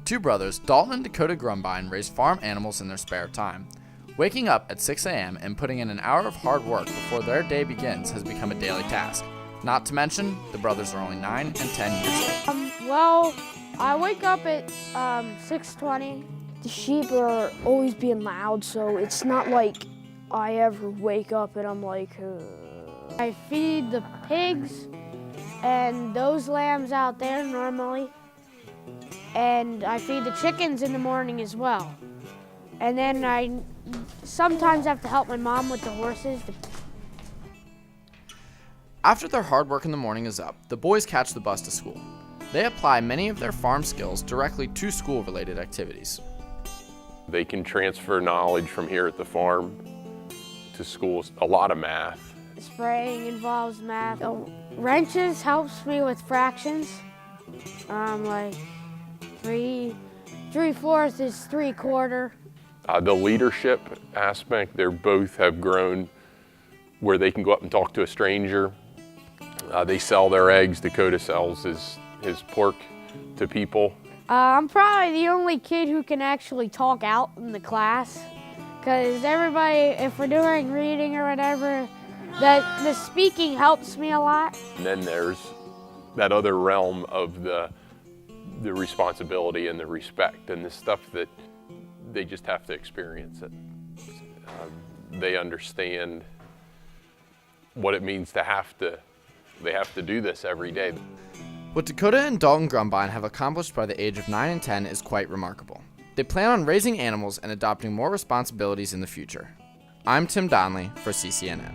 Two brothers, Dalton and Dakota Grumbine, raise farm animals in their spare time. Waking up at 6 a.m. and putting in an hour of hard work before their day begins has become a daily task. Not to mention, the brothers are only 9 and 10 years old. Well, I wake up at 6:20. The sheep are always being loud, so it's not like I ever wake up and I'm like, I feed the pigs and those lambs out there normally. And I feed the chickens in the morning as well. And then I sometimes have to help my mom with the horses. After their hard work in the morning is up, the boys catch the bus to school. They apply many of their farm skills directly to school-related activities. They can transfer knowledge from here at the farm to schools, a lot of math. Spraying involves math. Wrenches helps me with fractions. Like 3/4 is 3/4. The leadership aspect, they both have grown where they can go up and talk to a stranger. They sell their eggs. Dakota sells his pork to people. I'm probably the only kid who can actually talk out in the class, because everybody, if we're doing reading or whatever, the speaking helps me a lot. And then there's that other realm of the responsibility and the respect and the stuff that they just have to experience it. They understand what it means they have to do this every day. What Dakota and Dalton Grumbine have accomplished by the age of 9 and 10 is quite remarkable. They plan on raising animals and adopting more responsibilities in the future. I'm Tim Donnelly for CCNN.